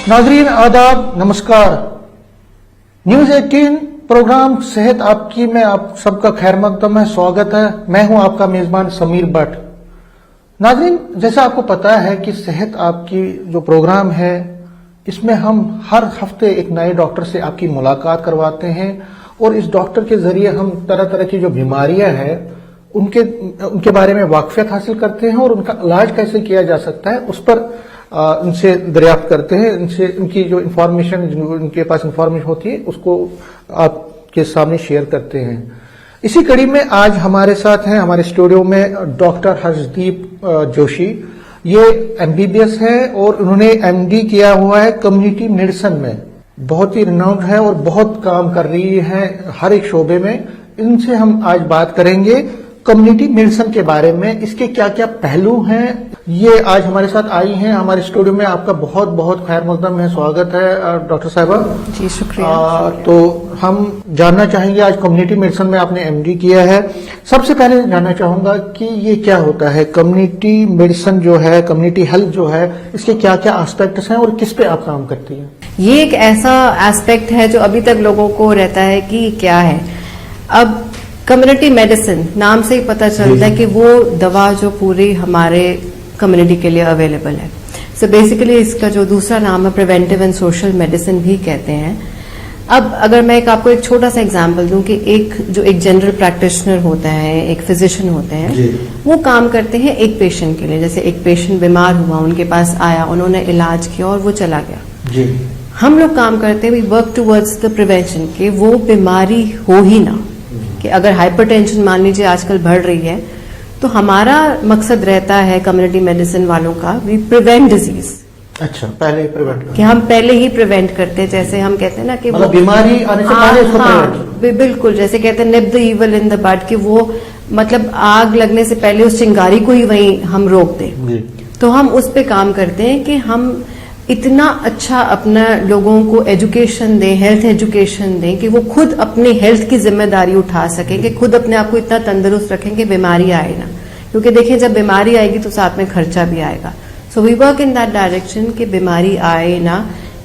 नाजरीन आदाब, नमस्कार। न्यूज 18 प्रोग्राम सेहत आपकी में आप सबका खैर मकदम है, स्वागत है। मैं हूं आपका मेजबान समीर भट्ट। नाजरीन, जैसा आपको पता है कि सेहत आपकी जो प्रोग्राम है, इसमें हम हर हफ्ते एक नए डॉक्टर से आपकी मुलाकात करवाते हैं और इस डॉक्टर के जरिए हम तरह तरह की जो बीमारियां हैं उनके बारे में वाकफियत हासिल करते हैं और उनका इलाज कैसे किया जा सकता है उस पर उनसे दरियाफ्त करते हैं। इनसे उनकी जो इन्फॉर्मेशन, उनके पास इन्फॉर्मेशन होती है, उसको आपके सामने शेयर करते हैं। इसी कड़ी में आज हमारे साथ हैं हमारे स्टूडियो में डॉक्टर हर्षदीप जोशी। ये एमबीबीएस है और उन्होंने एमडी किया हुआ है कम्युनिटी मेडिसिन में। बहुत ही रिनाउंड है और बहुत काम कर रही है हर एक शोबे में। इनसे हम आज बात करेंगे कम्युनिटी मेडिसिन के बारे में, इसके क्या क्या पहलू हैं। ये आज हमारे साथ आई हैं हमारे स्टूडियो में। आपका बहुत बहुत खैर मकदम है, स्वागत है डॉक्टर साहिबा जी। शुक्रिया। तो हम जानना चाहेंगे, आज कम्युनिटी मेडिसिन में आपने एमडी किया है। सबसे पहले जानना चाहूंगा कि ये क्या होता है कम्युनिटी मेडिसिन जो है, कम्युनिटी हेल्थ जो है, इसके क्या क्या एस्पेक्ट्स हैं और किस पे आप काम करती हैं? ये एक ऐसा एस्पेक्ट है जो अभी तक लोगों को रहता है कि क्या है। अब कम्युनिटी मेडिसिन नाम से ही पता चलता है कि वो दवा जो पूरी हमारे कम्युनिटी के लिए अवेलेबल है। सो बेसिकली इसका जो दूसरा नाम है प्रिवेंटिव एंड सोशल मेडिसिन भी कहते हैं। अब अगर मैं आपको एक छोटा सा एग्जांपल दूं कि एक जनरल प्रैक्टिशनर होता है, एक फिजिशियन होते हैं, वो काम करते हैं एक पेशेंट के लिए। जैसे एक पेशेंट बीमार हुआ, उनके पास आया, उन्होंने इलाज किया और वो चला गया जी। हम लोग काम करते हैं, we work towards the prevention कि वो बीमारी हो ही ना। कि अगर हाइपरटेंशन मान लीजिए आजकल बढ़ रही है, तो हमारा मकसद रहता है कम्युनिटी मेडिसिन वालों का, वी प्रिवेंट डिजीज। अच्छा, पहले ही प्रिवेंट कि हम पहले ही प्रिवेंट करते हैं। जैसे हम कहते हैं ना कि मतलब बीमारी आने से पहले उसको प्रिवेंट। बिल्कुल, जैसे कहते हैं nip the evil in the bud, कि वो मतलब आग लगने से पहले उस चिंगारी को ही वहीं हम रोक दें। तो हम उस पे काम करते हैं कि हम इतना अच्छा अपना लोगों को एजुकेशन दें, हेल्थ एजुकेशन दें कि वो खुद अपनी हेल्थ की जिम्मेदारी उठा सकें, कि खुद अपने आप को इतना तंदुरुस्त रखें कि बीमारी आए ना। क्योंकि देखिए, जब बीमारी आएगी तो साथ में खर्चा भी आएगा। So we work in that direction कि बीमारी आए ना,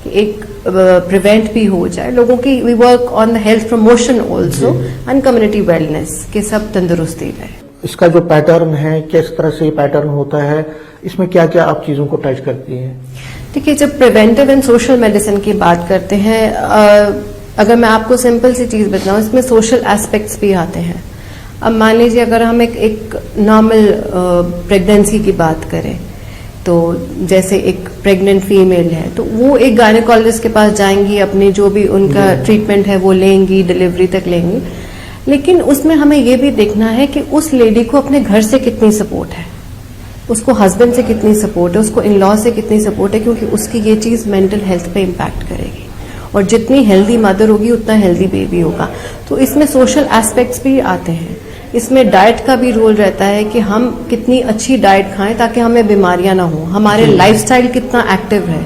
कि एक प्रिवेंट भी हो जाए लोगों की। We work on the health promotion also and community wellness, के सब तंदुरुस्ती रहे। इसका जो पैटर्न है, किस तरह से पैटर्न होता है, इसमें क्या क्या आप चीजों को टच करती हैं? देखिए, जब प्रिवेंटिव एंड सोशल मेडिसिन की बात करते हैं, अगर मैं आपको सिंपल सी चीज बताऊं, इसमें सोशल एस्पेक्ट्स भी आते हैं। अब मान लीजिए अगर हम एक नॉर्मल प्रेगनेंसी की बात करें, तो जैसे एक प्रेग्नेंट फीमेल है तो वो एक गायनेकोलॉजिस्ट के पास जाएंगी, अपनी जो भी उनका ट्रीटमेंट है वो लेंगी, डिलीवरी तक लेंगी। लेकिन उसमें हमें ये भी देखना है कि उस लेडी को अपने घर से कितनी सपोर्ट है, उसको हस्बैंड से कितनी सपोर्ट है, उसको इन लॉ से कितनी सपोर्ट है, क्योंकि उसकी ये चीज मेंटल हेल्थ पे इम्पैक्ट करेगी। और जितनी हेल्दी मदर होगी उतना हेल्दी बेबी होगा। तो इसमें सोशल एस्पेक्ट्स भी आते हैं। इसमें डाइट का भी रोल रहता है कि हम कितनी अच्छी डाइट खाएं ताकि हमें बीमारियां ना हो। हमारे लाइफस्टाइल कितना एक्टिव है,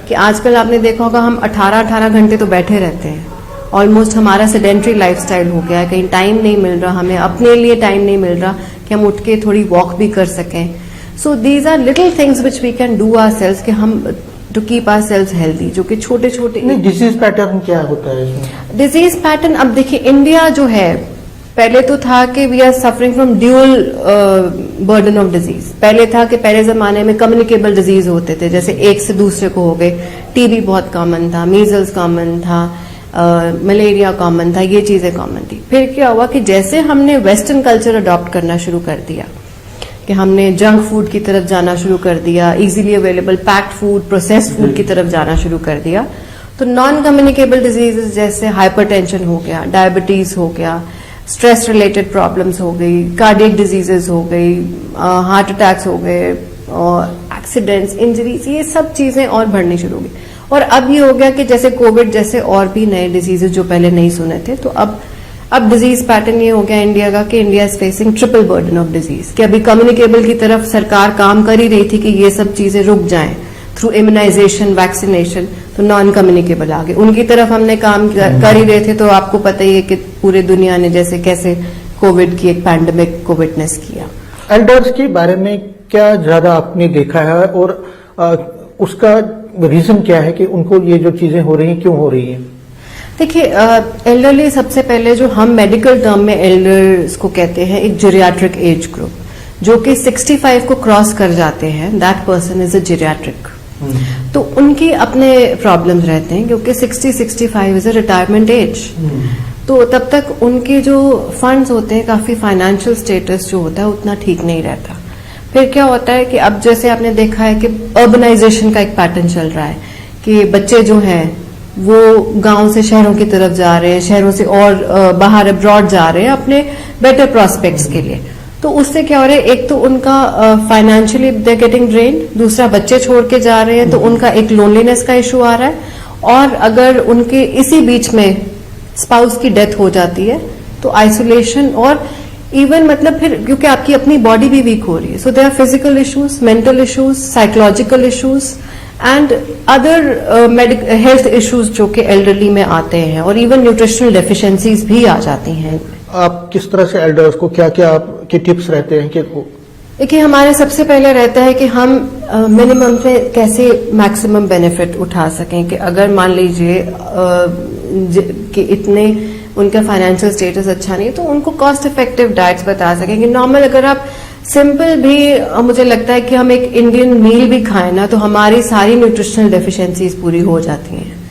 कि आजकल आपने देखा होगा हम 18 घंटे तो बैठे रहते हैं। ऑलमोस्ट हमारा सेडेंट्री लाइफस्टाइल हो गया है, कहीं टाइम नहीं मिल रहा, हमें अपने लिए टाइम नहीं मिल रहा कि हम उठ के थोड़ी वॉक भी कर सकें। So these are little things which we can do ourselves कि हम टू कीप आवरसेल्व्स हेल्दी, जो कि छोटे छोटे। डिजीज पैटर्न क्या होता है इसमें? डिजीज पैटर्न, अब देखिए इंडिया जो है, पहले तो था कि we are suffering from dual burden of disease. पहले था कि पहले जमाने में कम्युनिकेबल डिजीज होते थे, जैसे एक से दूसरे को हो गए। टीबी बहुत कॉमन था, मीजल्स कॉमन था, मलेरिया कॉमन था, ये चीजें कॉमन थी। फिर क्या हुआ कि जैसे हमने वेस्टर्न कल्चर अडॉप्ट करना शुरू कर दिया, कि हमने जंक फूड की तरफ जाना शुरू कर दिया, easily available packed food, processed food की तरफ जाना शुरू कर दिया, तो नॉन कम्युनिकेबल डिजीजेस जैसे हाइपरटेंशन हो गया, डायबिटीज हो गया, स्ट्रेस रिलेटेड प्रॉब्लम्स हो गई, कार्डियक डिजीजेस हो गई, हार्ट अटैक्स हो गए, और एक्सीडेंट्स, इंजरीज, ये सब चीजें और बढ़नी शुरू हो गई। और अब ये हो गया कि जैसे कोविड जैसे और भी नए डिजीजेस जो पहले नहीं सुने थे, तो अब डिजीज पैटर्न ये हो गया इंडिया का कि India is facing triple burden of disease. कि अभी कम्युनिकेबल की तरफ सरकार काम कर ही रही थी कि ये सब चीजें रुक जाएं थ्रू इम्यूनाइजेशन, वैक्सीनेशन, तो नॉन कम्युनिकेबल आ गए। उनकी तरफ हमने काम कर ही रहे थे, तो आपको पता ही है कि पूरे दुनिया ने जैसे कैसे कोविड की एक पैंडेमिक को विटनेस किया। एल्डर्स के बारे में क्या ज्यादा आपने देखा है और उसका रीजन क्या है कि उनको ये जो चीजें हो रही हैं क्यों हो रही हैं? देखिए, एल्डरली सबसे पहले जो हम मेडिकल टर्म में एल्डर्स को कहते हैं, एक जेरियाट्रिक एज ग्रुप, जो कि 65 को क्रॉस कर जाते हैं, that person is a geriatric. तो उनके अपने प्रॉब्लम्स रहते हैं, क्योंकि 60-65 इज अ रिटायरमेंट एज। तो तब तक उनके जो फंड्स होते हैं, काफी फाइनेंशियल स्टेटस जो होता है उतना ठीक नहीं रहता। फिर क्या होता है कि अब जैसे आपने देखा है कि अर्बनाइजेशन का एक पैटर्न चल रहा है कि बच्चे जो हैं वो गांव से शहरों की तरफ जा रहे हैं, शहरों से और बाहर अब्रॉड जा रहे हैं अपने बेटर प्रोस्पेक्ट्स के लिए। तो उससे क्या हो रहा है, एक तो उनका फाइनेंशियली दे गेटिंग ड्रेन, दूसरा बच्चे छोड़ के जा रहे हैं तो उनका एक लोनलीनेस का इशू आ रहा है, और अगर उनके इसी बीच में स्पाउस की डेथ हो जाती है तो आइसोलेशन, और इवन मतलब फिर क्योंकि आपकी अपनी बॉडी भी वीक हो रही है, so there are physical issues, mental issues, psychological issues and other health issues जो कि एल्डरली में आते हैं, और इवन न्यूट्रिशनल डेफिशिएंसीज भी आ जाती हैं। आप किस तरह से एल्डर्स को क्या क्या आपके टिप्स रहते हैं कि देखिए, हमारे सबसे पहले रहता है कि हम मिनिमम से कैसे मैक्सिमम बेनिफिट उठा सकें, कि अगर मान लीजिए कि इतने उनका फाइनेंशियल स्टेटस अच्छा नहीं है तो उनको कॉस्ट इफेक्टिव डाइट्स बता सकें। कि नॉर्मल अगर आप सिंपल भी, मुझे लगता है कि हम एक इंडियन मील भी खाएं ना तो हमारी सारी न्यूट्रिशनल डेफिशिएंसीज पूरी हो जाती हैं।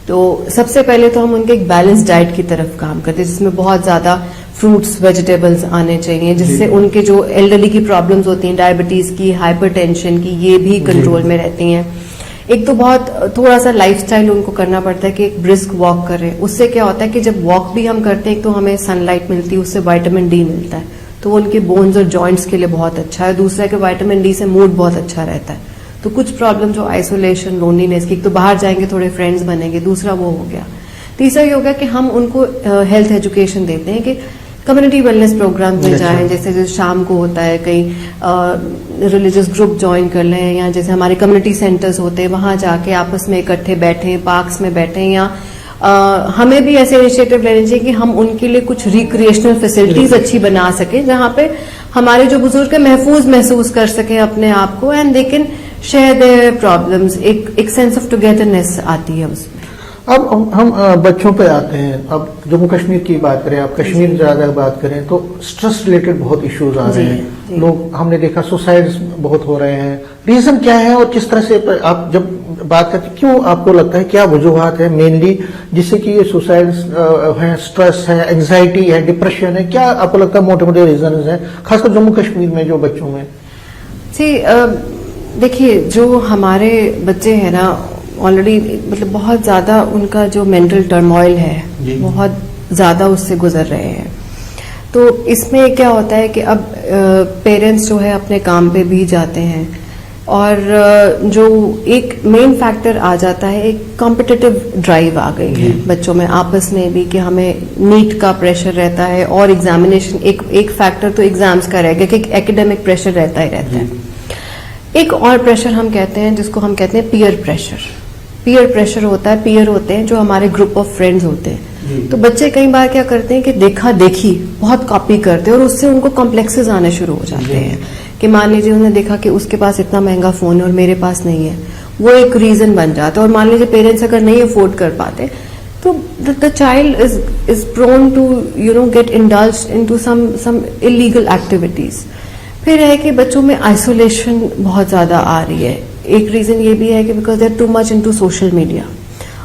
तो सबसे पहले तो हम उनके एक बैलेंस डाइट की तरफ काम करते हैं, जिसमें बहुत ज्यादा फ्रूट्स वेजिटेबल्स आने चाहिए, जिससे उनके जो एल्डरली की प्रॉब्लम्स होती हैं, डायबिटीज की, हाइपरटेंशन की, ये भी कंट्रोल में रहती हैं। एक तो बहुत थोड़ा सा लाइफस्टाइल उनको करना पड़ता है कि एक ब्रिस्क वॉक करें। उससे क्या होता है कि जब वॉक भी हम करते हैं तो हमें सनलाइट मिलती है, उससे विटामिन डी मिलता है, तो वो उनके बोन्स और जॉइंट्स के लिए बहुत अच्छा है। दूसरा कि विटामिन डी से मूड बहुत अच्छा रहता है। तो कुछ प्रॉब्लम जो आइसोलेशन, लोनलीनेस की, तो बाहर जाएंगे थोड़े फ्रेंड्स बनेंगे, दूसरा वो हो गया। तीसरा ये हो गया कि हम उनको हेल्थ एजुकेशन देते हैं कि कम्युनिटी वेलनेस प्रोग्राम में जाएं, जैसे शाम को होता है, कहीं रिलीजियस ग्रुप ज्वाइन कर लें, या जैसे हमारे कम्युनिटी सेंटर्स होते हैं वहां जाके आपस में इकट्ठे बैठें, पार्क्स में बैठें, या हमें भी ऐसे इनिशिएटिव लेने चाहिए कि हम उनके लिए कुछ रिक्रिएशनल फैसिलिटीज अच्छी बना सकें, जहां पे हमारे जो बुजुर्ग महफूज महसूस कर सकें अपने आप को, and they can share their problems. एक सेंस ऑफ टुगेदरनेस आती है उसमें। अब हम बच्चों पे आते हैं। अब जम्मू कश्मीर की बात करें, आप कश्मीर ज्यादा बात करें तो स्ट्रेस रिलेटेड बहुत इश्यूज आ रहे हैं। लोग, हमने देखा सुसाइड्स बहुत हो रहे हैं। रीजन क्या है और किस तरह से आप जब बात करते, क्यों आपको लगता है क्या वजूहत है मेनली जिससे कि ये सुसाइड्स है, स्ट्रेस है, एंजाइटी है, डिप्रेशन है, क्या आपको लगता है मोटे मोटे रीजन हैं खासकर जम्मू कश्मीर में जो बच्चों में? देखिए, जो हमारे बच्चे हैं ना, ऑलरेडी मतलब बहुत ज्यादा उनका जो मेंटल टर्मोइल है बहुत ज्यादा उससे गुजर रहे हैं। तो इसमें क्या होता है कि अब पेरेंट्स जो है अपने काम पे भी जाते हैं, और जो एक मेन फैक्टर आ जाता है, एक कॉम्पिटिटिव ड्राइव आ गई है बच्चों में आपस में भी, कि हमें नीट का प्रेशर रहता है, और एग्जामिनेशन एक फैक्टर तो एग्जाम्स का रह गया कि एकेडमिक प्रेशर रहता ही रहता है। एक और प्रेशर हम कहते हैं, जिसको हम कहते हैं पीयर प्रेशर। पीयर प्रेशर होता है, पीयर होते हैं जो हमारे ग्रुप ऑफ फ्रेंड्स होते हैं। तो बच्चे कई बार क्या करते हैं कि देखा देखी बहुत कॉपी करते हैं, और उससे उनको कॉम्प्लेक्सेस आने शुरू हो जाते हैं कि मान लीजिए उन्होंने देखा कि उसके पास इतना महंगा फोन है और मेरे पास नहीं है, वो एक रीजन बन जाता है। और मान लीजिए पेरेंट्स अगर नहीं अफोर्ड कर पाते तो the child is prone to get indulged into some illegal activities. फिर है कि बच्चों में आइसोलेशन बहुत ज्यादा आ रही है। एक रीजन ये भी है कि because they are too much into social media.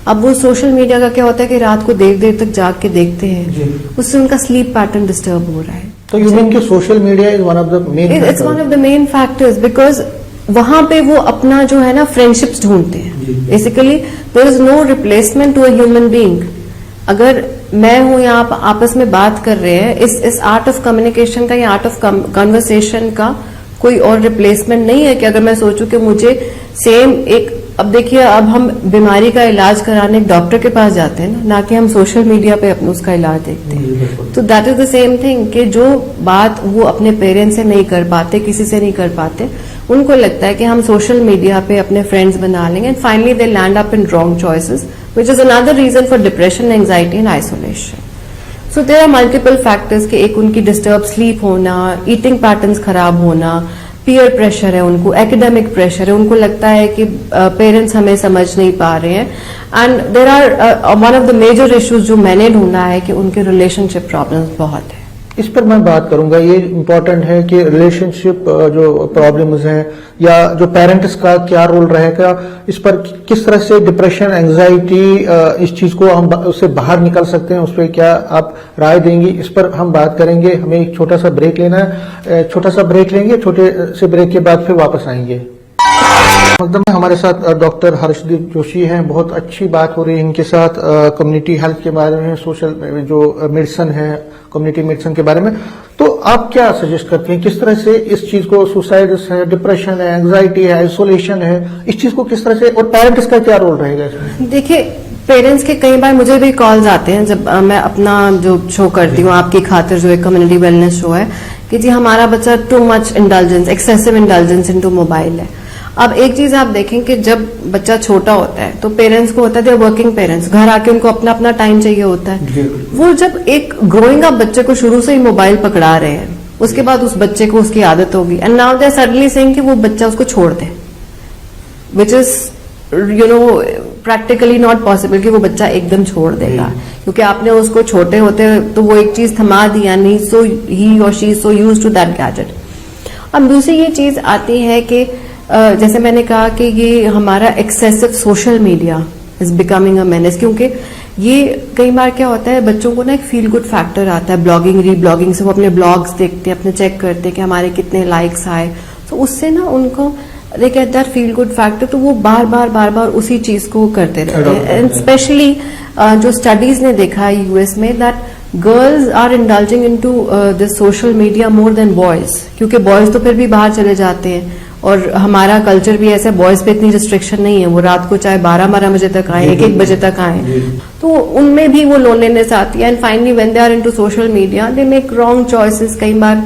अब वो सोशल मीडिया का क्या होता है कि रात को देर देर तक जाग के देखते हैं, उससे उनका स्लीप पैटर्न डिस्टर्ब हो रहा है। तो यू मीन कि social media is one of the main, it's one of the main factors, because वहां पे वो अपना जो है ना फ्रेंडशिप्स ढूंढते हैं। Basically there is no replacement to a human being. अगर मैं हूं या आप आपस में बात कर रहे हैं, इस आर्ट ऑफ कम्युनिकेशन का या आर्ट ऑफ कन्वर्सेशन का कोई और रिप्लेसमेंट नहीं है। कि अगर मैं सोचूं कि मुझे सेम एक, अब देखिए, अब हम बीमारी का इलाज कराने एक डॉक्टर के पास जाते हैं ना कि हम सोशल मीडिया पे अपने उसका इलाज देखते हैं। तो that is the same thing कि जो बात वो अपने पेरेंट्स से नहीं कर पाते, किसी से नहीं कर पाते, उनको लगता है कि हम सोशल मीडिया पे अपने फ्रेंड्स बना लेंगे, and finally they land up in wrong choices, which is another reason for depression, anxiety and isolation. So there are multiple factors कि एक उनकी डिस्टर्ब स्लीप होना, ईटिंग पैटर्न्स खराब होना, पीयर प्रेशर है, उनको एकेडमिक प्रेशर है, उनको लगता है कि पेरेंट्स हमें समझ नहीं पा रहे हैं। And there are one of the major issues जो मैंने ढूंढा है कि उनके रिलेशनशिप प्रॉब्लम्स बहुत है। इस पर मैं बात करूंगा। ये इम्पोर्टेंट है कि रिलेशनशिप जो प्रॉब्लम्स हैं या जो पेरेंट्स का क्या रोल रहेगा, इस पर किस तरह से डिप्रेशन, एंजाइटी, इस चीज को हम उससे बाहर निकल सकते हैं, उस पर क्या आप राय देंगी, इस पर हम बात करेंगे। हमें एक छोटा सा ब्रेक लेना है, छोटा सा ब्रेक लेंगे, छोटे से ब्रेक के बाद फिर वापस आएंगे। हमारे साथ डॉक्टर हर्षदीप जोशी हैं। बहुत अच्छी बात हो रही है इनके साथ कम्युनिटी हेल्थ के बारे में, सोशल जो मेडिसिन है, कम्युनिटी मेडिसिन के बारे में। तो आप क्या सजेस्ट करती हैं, किस तरह से इस चीज को, सुसाइड है, डिप्रेशन है, एंजाइटी है, आइसोलेशन है, इस चीज को किस तरह से, और पेरेंट्स का क्या रोल रहेगा इसमें? देखिए, पेरेंट्स के कई बार मुझे भी कॉल्स आते हैं जब मैं अपना जो शो करती हूँ आपकी खातिर, जो एक कम्युनिटी वेलनेस शो है, कि जी हमारा बच्चा too much indulgence, excessive indulgence into mobile है। अब एक चीज आप देखें कि जब बच्चा छोटा होता है तो पेरेंट्स को होता है, वर्किंग पेरेंट्स, घर आके उनको अपना अपना टाइम चाहिए होता है। वो जब एक ग्रोइंग अप बच्चे को शुरू से ही मोबाइल पकड़ा रहे हैं, उसके बाद उस बच्चे को उसकी आदत होगी, and now they are suddenly saying कि वो बच्चा उसको छोड़ दे, which is practically not possible कि वो बच्चा एकदम छोड़ देगा, क्योंकि आपने उसको छोटे होते तो वो एक चीज थमा दी, यानी सो ही और she so used to that gadget. अब दूसरी ये चीज आती है कि जैसे मैंने कहा कि ये हमारा excessive social media is becoming a menace, क्योंकि ये कई बार क्या होता है, बच्चों को ना एक फील गुड फैक्टर आता है, ब्लॉगिंग, रीब्लॉगिंग से वो अपने ब्लॉग्स देखते हैं, अपने चेक करते हैं कि हमारे कितने लाइक्स आए, तो उससे ना उनको they get that feel good factor, तो वो बार बार उसी चीज को करते रहते हैं। एंड स्पेशली जो स्टडीज ने देखा है यूएस में, that girls are indulging into this social media more than boys, क्योंकि बॉयज तो फिर भी बाहर चले जाते हैं, और हमारा कल्चर भी ऐसा, बॉयज पे इतनी रिस्ट्रिक्शन नहीं है, वो रात को चाहे 12 बजे तक आए, 1 बजे तक आए, तो उनमें भी वो लोनलीनेस आती है। And finally when they are into social media they make wrong choices, कई बार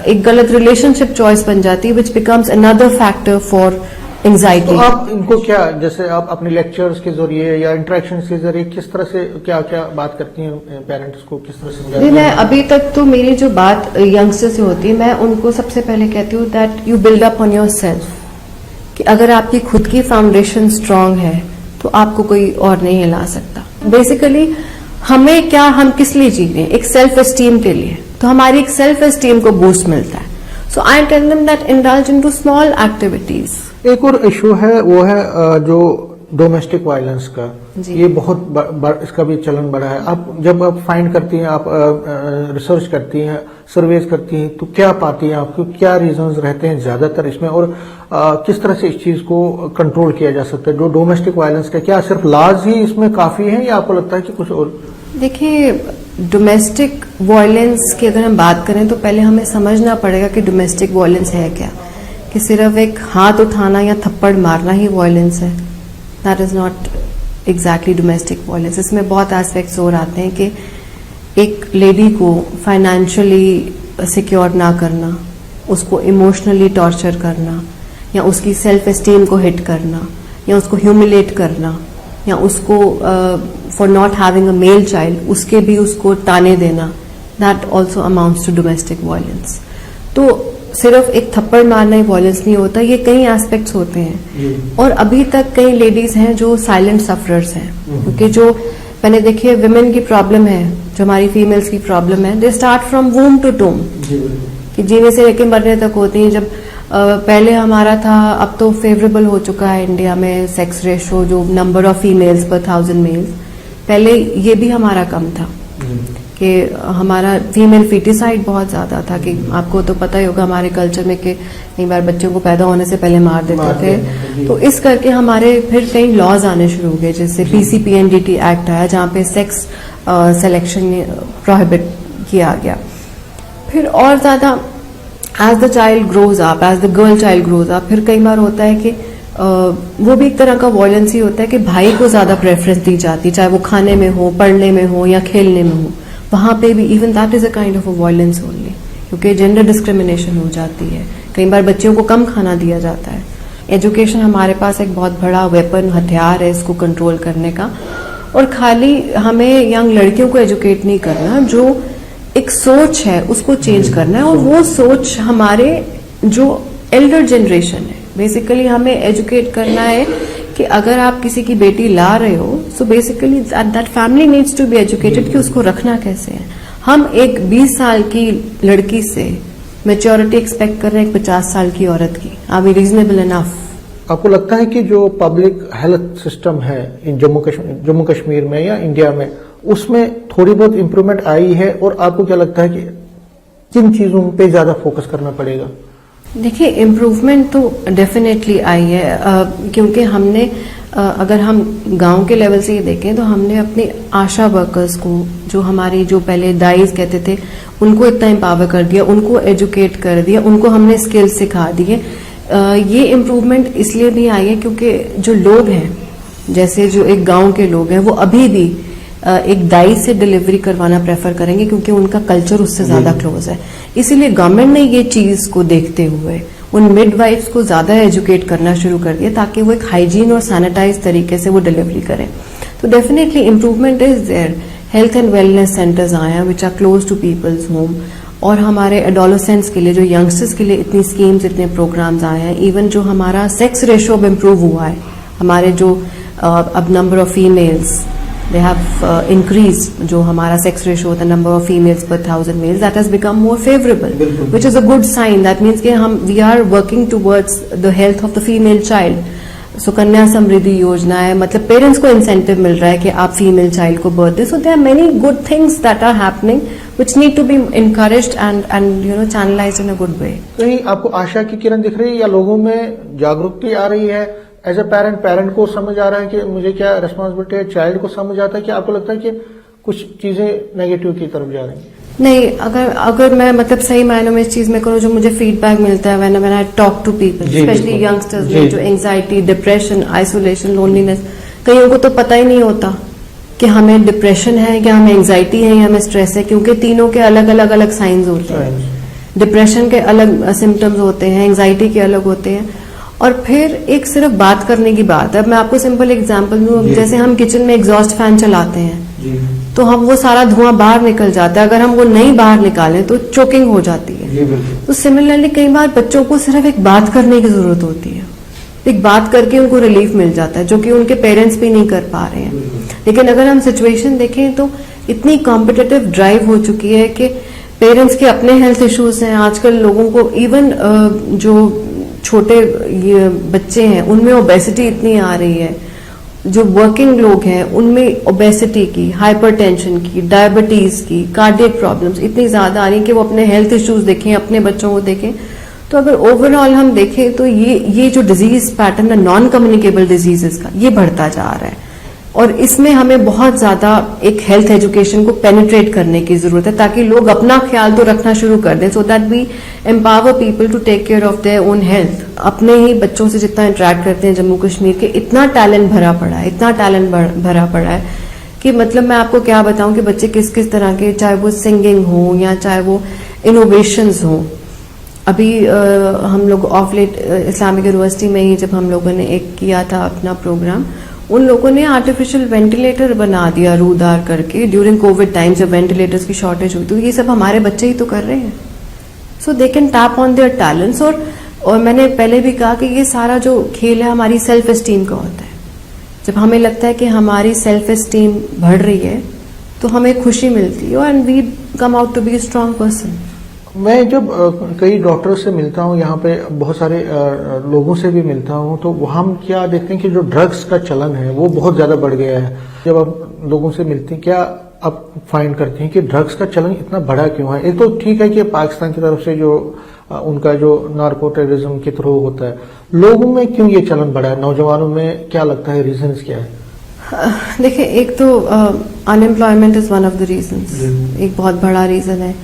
एक गलत रिलेशनशिप चॉइस बन जाती है, which becomes another factor for anxiety. तो आप इनको क्या, जैसे आप अपने लेक्चर्स के जरिए या इंटरेक्शन के जरिए किस तरह से क्या क्या बात करती हैं पेरेंट्स को, किस तरह से? मैं अभी तक तो मेरी जो बात यंगस्टर से होती है, मैं उनको सबसे पहले कहती हूँ that you build up on your self, कि अगर आपकी खुद की फाउंडेशन स्ट्रांग है तो आपको कोई और नहीं हिला सकता। बेसिकली हमें क्या, हम किस लिए जी रहे हैं, एक सेल्फ एस्टीम के लिए, तो हमारी एक सेल्फ एस्टीम को बूस्ट मिलता है। So I tell them that indulge into small activities. एक और इशू है, वो है जो डोमेस्टिक वायलेंस का, ये बहुत इसका भी चलन बढ़ा है। आप जब आप फाइंड करती हैं, आप रिसर्च करती हैं, सर्वेज करती हैं, तो क्या पाती हैं आपको, क्या रीजंस रहते हैं ज्यादातर इसमें, और किस तरह से इस चीज को कंट्रोल किया जा सकता है, जो डोमेस्टिक वायलेंस का? क्या सिर्फ लॉज ही इसमें काफी है या आपको लगता है कि कुछ और? देखिए, डोमेस्टिक वायलेंस की अगर हम बात करें तो पहले हमें समझना पड़ेगा कि डोमेस्टिक वायलेंस है क्या, कि सिर्फ एक हाथ उठाना या थप्पड़ मारना ही वायलेंस है? That is not exactly domestic violence. इसमें बहुत एस्पेक्ट्स और आते हैं कि एक लेडी को फाइनेंशियली सिक्योर ना करना, उसको इमोशनली टॉर्चर करना, या उसकी सेल्फ एस्टीम को हिट करना, या उसको ह्यूमिलेट करना, या उसको for not having a male child उसके भी उसको ताने देना, that also amounts to domestic violence. तो सिर्फ एक थप्पड़ मारना ही वायलेंस नहीं होता, ये कई एस्पेक्ट्स होते हैं। और अभी तक कई लेडीज हैं जो साइलेंट सफरर्स हैं, क्योंकि जो मैंने देखिए विमेन की प्रॉब्लम है, जो हमारी फीमेल्स की प्रॉब्लम है, दे स्टार्ट फ्रॉम वूम टू टूम, कि जीने से लेकर मरने तक होती हैं। जब पहले हमारा था, अब तो फेवरेबल हो चुका है इंडिया में सेक्स रेशो, जो नंबर ऑफ फीमेल्स पर 1000 मेल्स, पहले ये भी हमारा कम था, कि हमारा फीमेल फीटिसाइड बहुत ज्यादा था, कि आपको तो पता ही होगा हमारे कल्चर में कि कई बार बच्चों को पैदा होने से पहले मार देते थे। तो इस करके हमारे फिर कई लॉज आने शुरू हो गए, जैसे PCPNDT एक्ट आया, जहाँ पे सेक्स सिलेक्शन प्रोहिबिट किया गया। फिर और ज्यादा as the child grows up, as the girl child grows up, फिर कई बार होता है कि वो भी एक तरह का वायलेंस ही होता है कि भाई को ज्यादा प्रेफरेंस दी जाती है, चाहे वो खाने में हो, पढ़ने में हो, या खेलने में हो। वहां पे भी even that is a kind of a violence only, क्योंकि जेंडर डिस्क्रिमिनेशन हो जाती है। कई बार बच्चियों को कम खाना दिया जाता है। एजुकेशन हमारे पास एक बहुत बड़ा वेपन, हथियार है इसको कंट्रोल करने का। और खाली हमें यंग लड़कियों को एजुकेट नहीं करना, जो एक सोच है उसको चेंज करना है, और वो सोच हमारे जो एल्डर जनरेशन है। बेसिकली हमें एजुकेट करना है कि अगर आप किसी की बेटी ला रहे हो, so basically that family needs to be educated कि उसको रखना कैसे है। हम एक 20 साल की लड़की से मेच्योरिटी एक्सपेक्ट कर रहे हैं एक 50 साल की औरत की। Are we reasonable enough? आपको लगता है कि जो पब्लिक हेल्थ सिस्टम है इन जम्मू कश्मीर में या इंडिया में, उसमें थोड़ी बहुत इंप्रूवमेंट आई है? और आपको क्या लगता है कि किन चीजों पे ज्यादा फोकस करना पड़ेगा? देखिए, इम्प्रूवमेंट तो डेफिनेटली आई है, क्योंकि हमने अगर हम गांव के लेवल से ये देखें तो हमने अपनी आशा वर्कर्स को, जो हमारी जो पहले दाइज कहते थे, उनको इतना एम्पावर कर दिया, उनको एजुकेट कर दिया, उनको हमने स्किल्स सिखा दिए। ये इम्प्रूवमेंट इसलिए भी आई है क्योंकि जो लोग हैं, जैसे जो एक गांव के लोग हैं, वो अभी भी एक दाई से डिलीवरी करवाना प्रेफर करेंगे क्योंकि उनका कल्चर उससे ज्यादा क्लोज है। इसीलिए गवर्नमेंट ने ये चीज को देखते हुए उन मिडवाइफ्स को ज्यादा एजुकेट करना शुरू कर दिया ताकि वो एक हाइजीन और सैनिटाइज तरीके से वो डिलीवरी करें। तो definitely improvement is there. Health and wellness centres आए हैं which are close to people's home, और हमारे एडोलेसेंट्स के लिए, जो यंगस्टर्स के लिए इतनी स्कीम्स, इतने प्रोग्राम्स आए हैं। इवन जो हमारा सेक्स रेशियो अब इम्प्रूव हुआ है, हमारे जो अब number of females they have increased, जो हमारा sex ratio, the number of females per 1,000 males, that has become more favorable, which is a good sign. That means कि we are working towards the health of the female child. Sukanya Samriddhi योजना है, मतलब parents को incentive मिल रहा है कि आप female child को बर्थ दें। So there are many good things that are happening which need to be encouraged and channelized in a good way. कहीं आपको आशा की किरण दिख रही है या लोगों में जागरूकता आ रही है? एज ए पेरेंट को समझ आ रहा है कि मुझे क्या रिस्पॉन्सिबिलिटी है, चाइल्ड को समझ आता है कि आपको लगता है कि कुछ चीजें नेगेटिव की तरफ जा रही हैं? नहीं, अगर मैं मतलब सही मायनों में इस चीज में करूँ, जो मुझे फीडबैक मिलता है when I talk to people, specially youngsters में, जो एंजाइटी, डिप्रेशन, आइसोलेशन, लोनलीनेस, कईयों को तो पता ही नहीं होता कि हमें डिप्रेशन है, या हमें एंजाइटी है, या हमें स्ट्रेस है, क्योंकि तीनों के अलग अलग साइंस होते हैं। डिप्रेशन के अलग सिम्टम्स होते हैं, एंजाइटी के अलग होते हैं, और फिर एक सिर्फ बात करने की बात है। अब मैं आपको सिंपल एग्जांपल दूं, जैसे हम किचन में एग्जॉस्ट फैन चलाते हैं तो हम वो सारा धुआं बाहर निकल जाता है, अगर हम वो नहीं बाहर निकालें तो चोकिंग हो जाती है। तो सिमिलरली कई बार बच्चों को सिर्फ एक बात करने की जरूरत होती है, एक बात करके उनको रिलीफ मिल जाता है, जो कि उनके पेरेंट्स भी नहीं कर पा रहे हैं। लेकिन अगर हम सिचुएशन देखें तो इतनी कॉम्पिटिटिव ड्राइव हो चुकी है कि पेरेंट्स के अपने हेल्थ इश्यूज हैं आजकल लोगों को। इवन जो छोटे ये बच्चे हैं उनमें ओबेसिटी इतनी आ रही है, जो वर्किंग लोग हैं उनमें ओबेसिटी की, हाइपरटेंशन की, डायबिटीज की, कार्डियक प्रॉब्लम्स इतनी ज्यादा आ रही है कि वो अपने हेल्थ इश्यूज देखें, अपने बच्चों को देखें। तो अगर ओवरऑल हम देखें तो ये जो डिजीज पैटर्न है नॉन कम्युनिकेबल डिजीजेस का, ये बढ़ता जा रहा है, और इसमें हमें बहुत ज्यादा एक हेल्थ एजुकेशन को पेनिट्रेट करने की जरूरत है ताकि लोग अपना ख्याल तो रखना शुरू कर दें, so that we empower people to take care of their own health. अपने ही बच्चों से जितना इंटरेक्ट करते हैं जम्मू कश्मीर के, इतना टैलेंट भरा पड़ा है, इतना टैलेंट भरा पड़ा है कि मतलब मैं आपको क्या बताऊं कि बच्चे किस किस तरह के, चाहे वो सिंगिंग हो या चाहे वो इनोवेशंस हो। अभी हम लोग ऑफ लेट इस्लामिक यूनिवर्सिटी में ही जब हम लोगों ने एक किया था अपना प्रोग्राम, उन लोगों ने आर्टिफिशियल वेंटिलेटर बना दिया रूदार करके ड्यूरिंग कोविड टाइम, जब वेंटिलेटर्स की शॉर्टेज हुई। तो ये सब हमारे बच्चे ही तो कर रहे हैं, so they can tap on their talents. और मैंने पहले भी कहा कि ये सारा जो खेल है हमारी सेल्फ एस्टीम का होता है। जब हमें लगता है कि हमारी सेल्फ एस्टीम बढ़ रही है तो हमें खुशी मिलती है, and we come out to be a strong person. मैं जब कई डॉक्टर से मिलता हूँ, यहाँ पे बहुत सारे लोगों से भी मिलता हूँ, तो हम क्या देखते हैं कि जो ड्रग्स का चलन है वो बहुत ज्यादा बढ़ गया है। जब आप लोगों से मिलते हैं, क्या आप फाइंड करते हैं कि ड्रग्स का चलन इतना बढ़ा क्यों है? एक तो ठीक है कि पाकिस्तान की तरफ से जो उनका जो नार्को टेररिज्म के थ्रू होता है, लोगों में क्यों ये चलन बढ़ा है? नौजवानों में क्या लगता है, रीजन क्या है? देखिए, एक तो unemployment is one of the reasons, एक बहुत बड़ा रीजन है।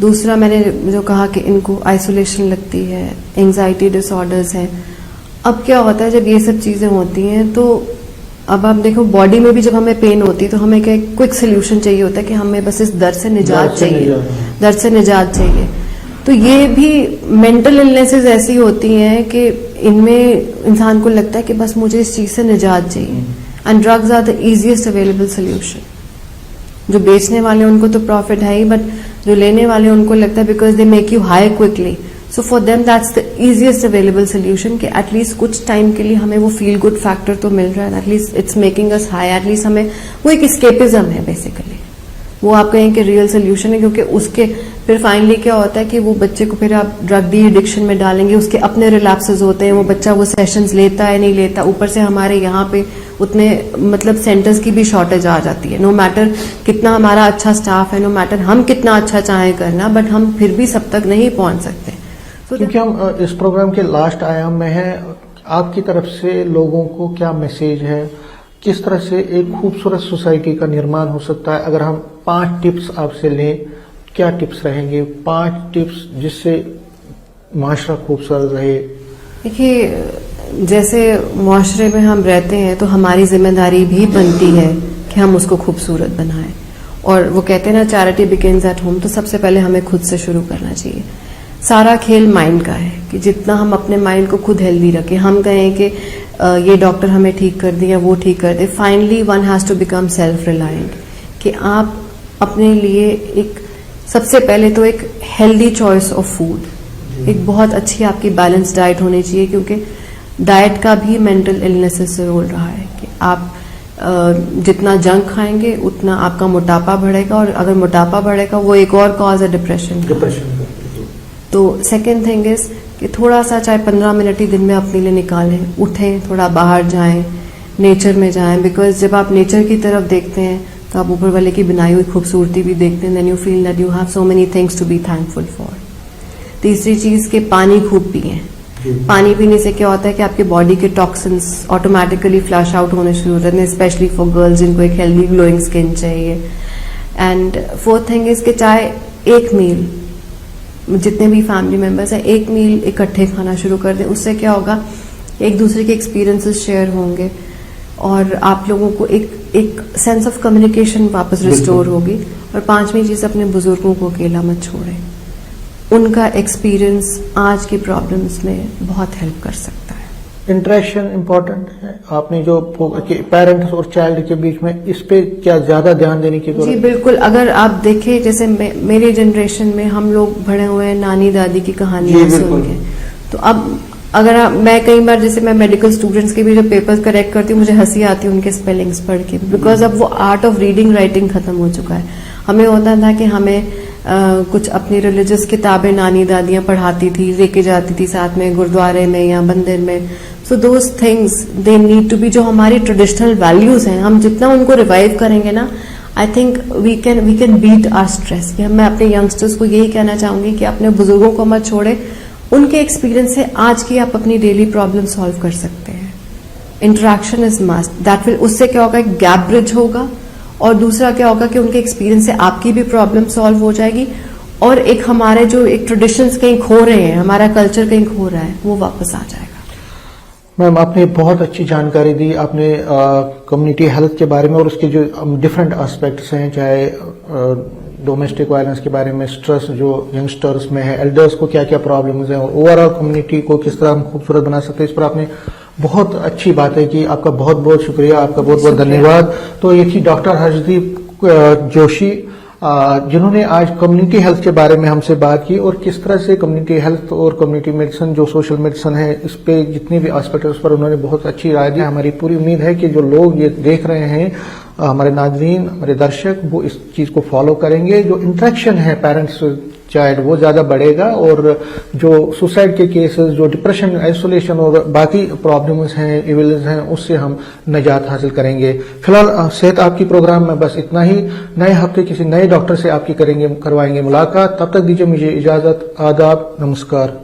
दूसरा, मैंने जो कहा कि इनको आइसोलेशन लगती है, एंजाइटी डिसऑर्डर्स हैं। अब क्या होता है जब ये सब चीजें होती हैं, तो अब आप देखो बॉडी में भी जब हमें पेन होती है तो हमें क्या क्विक सोल्यूशन चाहिए होता है कि हमें बस इस दर्द से निजात चाहिए, दर्द से निजात चाहिए। तो ये भी मेंटल इलनेसेस ऐसी होती हैं कि इनमें इंसान को लगता है कि बस मुझे इस चीज से निजात चाहिए, and drugs are the easiest available solution. जो बेचने वाले उनको तो प्रॉफिट है ही, बट जो लेने वाले उनको लगता है because they make you high quickly, so for them that's the easiest available solution कि एटलीस्ट कुछ टाइम के लिए हमें वो फील गुड फैक्टर तो मिल रहा है, at least it's making us high, at least हमें वो एक एस्केपिज्म है बेसिकली। वो आप कहें कि रियल सोल्यूशन है, क्योंकि उसके फिर फाइनली क्या होता है कि वो बच्चे को फिर आप ड्रग डी एडिक्शन में डालेंगे, उसके अपने रिलैप्सेस होते हैं, वो बच्चा वो सेशंस लेता है नहीं लेता, ऊपर से हमारे यहाँ पे उतने मतलब सेंटर्स की भी शॉर्टेज आ जाती है। नो मैटर कितना हमारा अच्छा स्टाफ है, नो मैटर हम कितना अच्छा चाहें करना, बट हम फिर भी सब तक नहीं पहुंच सकते। क्योंकि हम इस प्रोग्राम के लास्ट आयाम में हैं, आपकी तरफ से लोगों को क्या मैसेज है, किस तरह से एक खूबसूरत सोसाइटी का निर्माण हो सकता है? अगर हम 5 टिप्स आपसे लें, क्या टिप्स रहेंगे? 5 टिप्स जिससे माशरा खूबसूरत रहे। देखिए, जैसे मुआशरे में हम रहते हैं तो हमारी जिम्मेदारी भी बनती है कि हम उसको खूबसूरत बनाएं। और वो कहते हैं ना, चैरिटी बिगिंस एट होम, तो सबसे पहले हमें खुद से शुरू करना चाहिए। सारा खेल माइंड का है कि जितना हम अपने माइंड को खुद हेल्दी रखें, हम कहें कि ये डॉक्टर हमें ठीक कर दे या वो ठीक कर दे, finally one has to become self reliant, कि आप अपने लिए एक सबसे पहले तो एक हेल्दी चॉइस ऑफ फूड, एक बहुत अच्छी आपकी बैलेंस डाइट होनी चाहिए, क्योंकि डाइट का भी मेंटल इलनेसेस से रोल रहा है कि आप जितना जंक खाएंगे उतना आपका मोटापा बढ़ेगा, और अगर मोटापा बढ़ेगा वो एक और कॉज है डिप्रेशन का। तो सेकेंड थिंग इज कि थोड़ा सा चाहे 15 मिनट ही दिन में अपने लिए निकालें, उठें, थोड़ा बाहर जाएं, नेचर में जाएं, बिकॉज जब आप नेचर की तरफ देखते हैं तो आप ऊपर वाले की बनाई हुई खूबसूरती भी देखते हैं, then you feel that you have so many things to be thankful for. तीसरी चीज कि पानी खूब पिएं। पानी पीने से क्या होता है कि आपके बॉडी के टॉक्सिन्स ऑटोमेटिकली फ्लश आउट होने शुरू हो जाते हैं, स्पेशली फॉर गर्ल्स जिनको एक हेल्दी ग्लोइंग स्किन चाहिए। एंड फोर्थ थिंग इज कि चाहे एक मील, जितने भी फैमिली मेंबर्स हैं, एक मील इकट्ठे खाना शुरू कर दें। उससे क्या होगा, एक दूसरे के एक्सपीरियंसेस शेयर होंगे और आप लोगों को एक सेंस ऑफ कम्युनिकेशन वापस रिस्टोर होगी। और 5वीं चीज, अपने बुजुर्गों को अकेला मत छोड़ें, उनका एक्सपीरियंस आज की प्रॉब्लम्स में बहुत हेल्प कर सकता है। इंटरेक्शन इम्पोर्टेंट है, आपने जो पेरेंट्स और चाइल्ड के बीच में, इस पे क्या ज्यादा ध्यान देने की जरूरत है? जी बिल्कुल। अगर आप देखें, जैसे मेरे जनरेशन में हम लोग बड़े हुए हैं नानी दादी की कहानियां सुन के, तो अब अगर मैं कई बार, जैसे मैं मेडिकल स्टूडेंट्स के भी जो पेपर्स करेक्ट करती हूँ, मुझे हंसी आती है उनके स्पेलिंग्स पढ़ के, बिकॉज अब वो आर्ट ऑफ रीडिंग राइटिंग खत्म हो चुका है। हमें होता था कि हमें कुछ अपनी रिलीजियस किताबें नानी दादियां पढ़ाती थी, लेके जाती थी साथ में गुरुद्वारे में या मंदिर में। So those things they need to be, जो हमारी ट्रेडिशनल वैल्यूज हैं, हम जितना उनको रिवाइव करेंगे ना, I think we can beat our stress. मैं अपने यंगस्टर्स को यही कहना चाहूंगी कि अपने बुजुर्गों को मत छोड़े, उनके एक्सपीरियंस से आज की आप अपनी डेली प्रॉब्लम सॉल्व कर सकते हैं। Interaction is must, that will, उससे क्या होगा, एक गैप ब्रिज होगा, और दूसरा क्या होगा कि उनके एक्सपीरियंस से आपकी भी प्रॉब्लम सॉल्व हो जाएगी, और एक हमारे जो एक ट्रेडिशंस कहीं खो रहे हैं, हमारा कल्चर कहीं खो रहा है, वो वापस आ जाएगा। मैम, आपने बहुत अच्छी जानकारी दी, आपने कम्युनिटी हेल्थ के बारे में और उसके जो डिफरेंट एस्पेक्ट्स हैं, चाहे डोमेस्टिक वायलेंस के बारे में, स्ट्रेस जो यंगस्टर्स में है, एल्डर्स को क्या क्या प्रॉब्लम्स हैं, और ओवरऑल कम्युनिटी को किस तरह हम खूबसूरत बना सकते हैं, इस पर आपने बहुत अच्छी बातें की। आपका बहुत बहुत शुक्रिया, आपका बहुत बहुत धन्यवाद। तो ये थी डॉक्टर हर्षदीप जोशी, जिन्होंने आज कम्युनिटी हेल्थ के बारे में हमसे बात की, और किस तरह से कम्युनिटी हेल्थ और कम्युनिटी मेडिसिन जो सोशल मेडिसिन है, इस पे जितने भी एस्पेक्ट है उस पर उन्होंने बहुत अच्छी राय दी। हमारी पूरी उम्मीद है कि जो लोग ये देख रहे हैं, हमारे नाज़रीन, हमारे दर्शक, वो इस चीज को फॉलो करेंगे। जो इंटरेक्शन है पेरेंट्स चाइल्ड, वो ज्यादा बढ़ेगा, और जो सुसाइड के केसेस, जो डिप्रेशन, आइसोलेशन और बाकी प्रॉब्लम्स हैं, इविल्स हैं, उससे हम निजात हासिल करेंगे। फिलहाल सेहत आपकी प्रोग्राम में बस इतना ही। नए हफ्ते किसी नए डॉक्टर से आपकी करवाएंगे मुलाकात। तब तक दीजिए मुझे इजाजत। आदाब, नमस्कार।